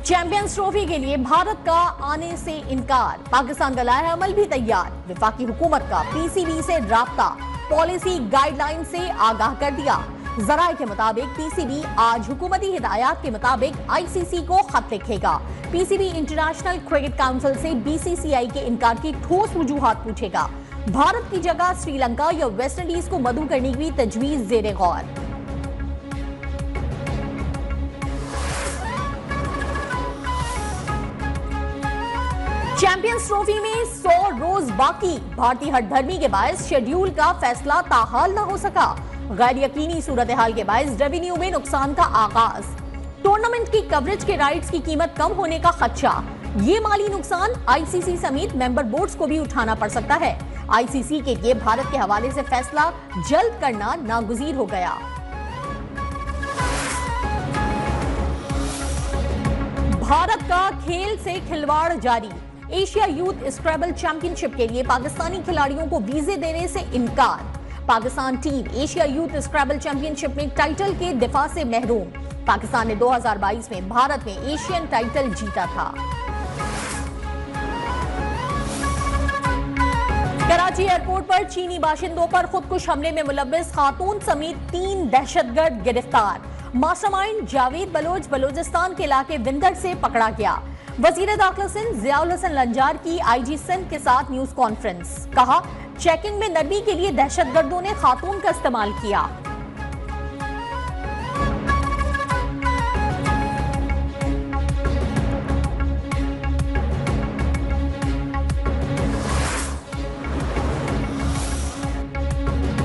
Champions trophy के लिए भारत का आने से इनकार, पाकिस्तान का लाया अमल भी तैयार। वफाकी हुकूमत का पीसीबी से राब्ता, पॉलिसी गाइडलाइन से आगाह कर दिया। जराये के मुताबिक पीसीबी आज हुकूमती हिदायत के मुताबिक आईसीसी को खत लिखेगा। पीसीबी इंटरनेशनल क्रिकेट काउंसिल से बीसीसीआई के इनकार की ठोस वजूहात पूछेगा। भारत की जगह श्रीलंका या वेस्टइंडीज को मदऊ करने की तजवीज जेर गौर। चैंपियंस ट्रॉफी में 100 रोज बाकी, भारतीय हठधर्मी के बायस शेड्यूल का फैसला ताहाल न हो सका। गैर यकीनी सूरत हाल के बायस रेवेन्यू में नुकसान का आगाज। टूर्नामेंट की कवरेज के राइट्स की कीमत कम होने का खदशा। ये माली नुकसान आईसीसी समेत मेंबर बोर्ड्स को भी उठाना पड़ सकता है। आईसीसी के लिए भारत के हवाले से फैसला जल्द करना नागुज़ीर हो गया। भारत का खेल से खिलवाड़ जारी। एशिया यूथ स्क्रैबल चैंपियनशिप के लिए पाकिस्तानी खिलाड़ियों को वीजे देने से इनकार। Pakistan team Asia youth Scrabble championship में टाइटल के दिफा से महरूम। पाकिस्तान ने 2022 में भारत में एशियन टाइटल जीता था। कराची एयरपोर्ट पर चीनी बाशिंदों पर खुदकुश हमले में मुलव्विस खातून समेत 3 दहशतगर्द गिरफ्तार। मास्टरमाइंड जावेद बलोच बलोचिस्तान के इलाके विंदर से पकड़ा गया। वजीर दाखिला सिंध जियाउल हसन लंजार की आईजी सिंध के साथ न्यूज कॉन्फ्रेंस, कहा चेकिंग में नरमी के लिए दहशतगर्दों ने खातून का इस्तेमाल किया।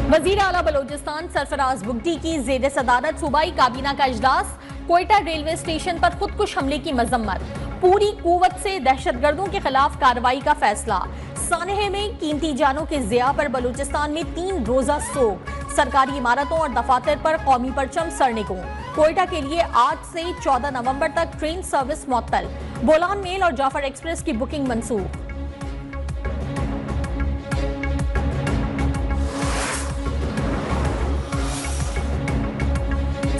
वजीर आला बलोचिस्तान सरफराज बुगटी की जेर सदारत सूबाई काबीना का इजलास। कोयटा रेलवे स्टेशन पर खुदकुश हमले की मजम्मत। पूरी कुव्वत से दहशतगर्दों के खिलाफ कार्रवाई का फैसला। सानहे में कीमती जानों के ज़िया पर बलूचिस्तान में 3 रोजा सोग। सरकारी इमारतों और दफातर पर कौमी परचम सरनिगों। कोयटा के लिए आज से 14 नवंबर तक ट्रेन सर्विस मुअत्तल। बोलान मेल और जाफर एक्सप्रेस की बुकिंग मंसूख।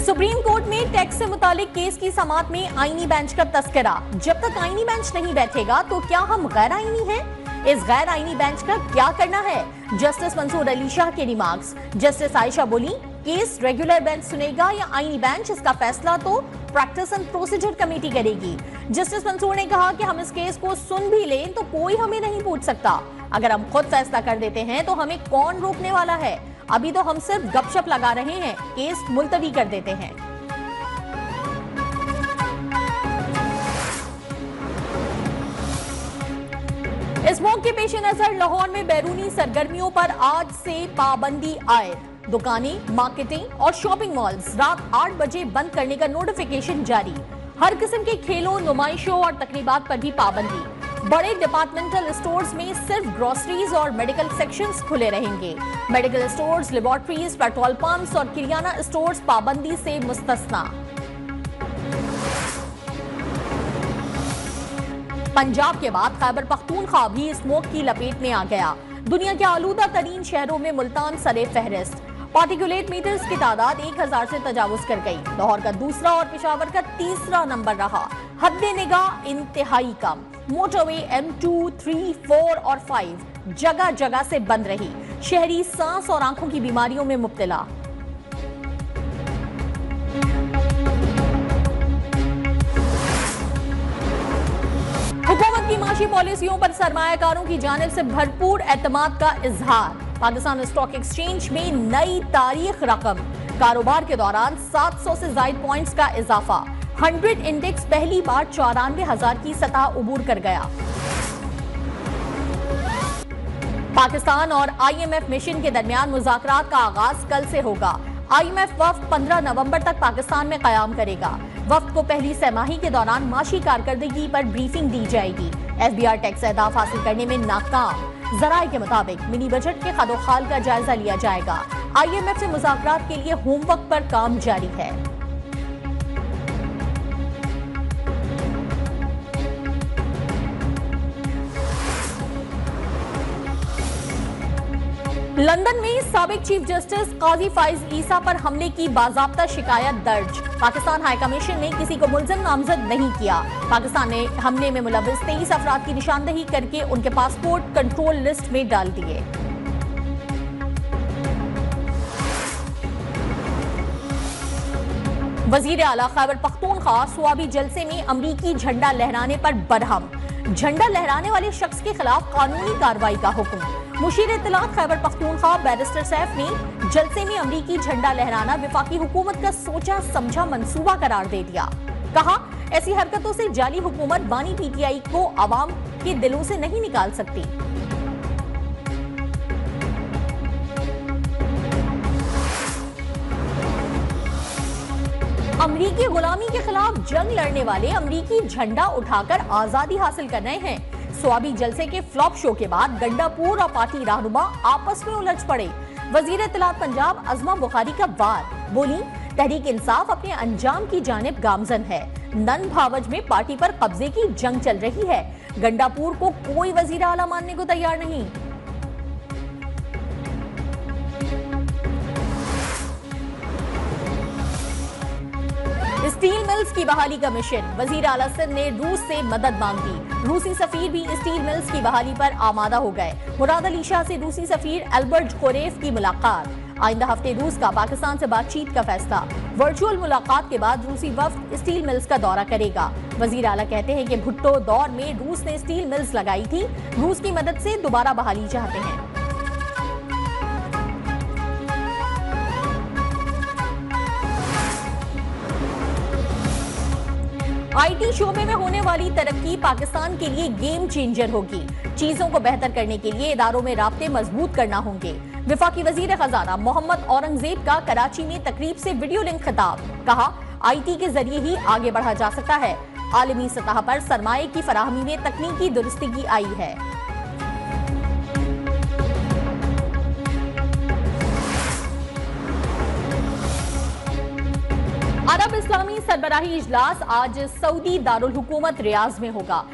सुप्रीम कोर्ट में टैक्स से मुतालिक केस की समाअत में आईनी बेंच का तस्करा। जब तक आईनी बेंच नहीं बैठेगा तो क्या हम गैर आईनी हैं? इस गैर आईनी बेंच का क्या करना है? जस्टिस मंसूर अली शाह के रिमार्क्स। जस्टिस आयशा बोली, केस रेगुलर बेंच सुनेगा या आईनी बेंच, इसका फैसला तो प्रैक्टिस एंड प्रोसीजर कमेटी करेगी। जस्टिस मंसूर ने कहा कि हम इस केस को सुन भी लें तो कोई हमें नहीं पूछ सकता। अगर हम खुद फैसला कर देते हैं तो हमें कौन रोकने वाला है? अभी तो हम सिर्फ गपशप लगा रहे हैं, केस मुलतवी कर देते हैं। इस मौके के पेश नजर लाहौर में बैरूनी सरगर्मियों पर आज से पाबंदी आयद। दुकानें, मार्केटिंग और शॉपिंग मॉल्स रात 8 बजे बंद करने का नोटिफिकेशन जारी। हर किस्म के खेलों, नुमाइशों और तकरीबात पर भी पाबंदी। बड़े डिपार्टमेंटल स्टोर्स में सिर्फ ग्रोसरीज और मेडिकल सेक्शंस खुले रहेंगे। Medical stores, laboratories, petrol pumps और किरियाना स्टोर्स पाबंदी से मुस्तस्ना। पंजाब के बाद खैबर पख्तूनख्वा भी स्मोक की लपेट में आ गया। दुनिया के आलूदा तरीन शहरों में मुल्तान सरे फहरिस्त। पार्टिकुलेट मीटर्स की तादाद 1000 से तजावुज कर गई। लाहौर का दूसरा और पेशावर का तीसरा नंबर रहा। हद निगाह इंतहाई कम। मोटरवे M2, 3, 4 और 5 जगह जगह से बंद रही। शहरी सांस और आंखों की बीमारियों में मुब्तला। हुकूमत की माशी पॉलिसियों पर सरमायाकारों की जानिब से भरपूर एतमाद का इजहार। पाकिस्तान स्टॉक एक्सचेंज में नई तारीख रकम। कारोबार के दौरान 700 से ज्यादा पॉइंट्स का इजाफा। 100 इंडेक्स पहली बार 94,000 की सतह उबूर कर गया। पाकिस्तान और IMF मिशन के दरमियान मुज़ाकरात का आगाज कल से होगा। IMF वफ्द 15 नवंबर तक पाकिस्तान में कयाम करेगा। वफ्द को पहली सहमाही के दौरान माशी कारकर्दगी पर ब्रीफिंग दी जाएगी। SBR टैक्स अहदाफ हासिल करने में नाकाम। जराये के मुताबिक मिनी बजट के खदोखाल का जायजा लिया जाएगा। IMF से मुज़ाकरात के लिए होमवर्क पर काम जारी है। लंदन में साबिक चीफ जस्टिस काजी फाइज ईसा पर हमले की बाज़ाब्ता शिकायत दर्ज। पाकिस्तान हाई कमीशन ने किसी को मुल्ज़िम नामजद नहीं किया। पाकिस्तान ने हमले में मुलव्विस 23 अफराद की निशानदही करके उनके पासपोर्ट कंट्रोल लिस्ट में डाल दिए। वजीर आला खैबर पख्तूनख्वा स्वाबी जलसे में अमरीकी झंडा लहराने पर बरहम। झंडा लहराने वाले शख्स के खिलाफ कानूनी कार्रवाई का हुक्म। मुशीर इत्तलात खैबर पख्तूनख्वा बैरिस्टर सैफ ने जलसे में अमरीकी झंडा लहराना वफाकी हुकूमत का सोचा समझा मंसूबा करार दे दिया। कहा, ऐसी हरकतों से जाली हुकूमत बानी पीटीआई को आवाम के दिलों से नहीं निकाल सकती। अमरीकी गुलामी के खिलाफ जंग लड़ने वाले अमरीकी झंडा उठाकर आजादी हासिल कर रहे हैं। स्वाबी जलसे के फ्लॉप शो के बाद गंडापुर और पार्टी रहनुमा आपस में उलझ पड़े। वजीर इत्तलात पंजाब अज़मा बुखारी का वार, बोली तहरीक इंसाफ अपने अंजाम की जानिब गामजन है। नन भावज में पार्टी पर कब्जे की जंग चल रही है। गंडापुर को कोई वजीर आला मानने को तैयार नहीं। स्टील मिल्स की बहाली का मिशन, वजीर आला सिंध ने रूस से मदद मांगी। रूसी सफीर भी स्टील मिल्स की बहाली पर आमादा हो गए। मुराद अली शाह से रूसी सफीर एल्बर्ट कोरेफ की मुलाकात। आइंदा हफ्ते रूस का पाकिस्तान से बातचीत का फैसला। वर्चुअल मुलाकात के बाद रूसी वफ्द स्टील मिल्स का दौरा करेगा। वजीर आला कहते हैं कि भुट्टो दौर में रूस ने स्टील मिल्स लगाई थी। रूस की मदद से दोबारा बहाली चाहते हैं। आईटी शोबे में होने वाली तरक्की पाकिस्तान के लिए गेम चेंजर होगी। चीजों को बेहतर करने के लिए इदारों में राब्ते मजबूत करना होंगे। वफाकी वजीर खजाना मोहम्मद औरंगजेब का कराची में तकरीब से वीडियो लिंक खिताब। कहा, आईटी के जरिए ही आगे बढ़ा जा सकता है। आलमी सतह पर सरमाए की फराहमी में तकनीकी दुरुस्ती आई है। अरब इस्लामी सरबराही इजलास आज सऊदी दारुल हुकूमत रियाज में होगा।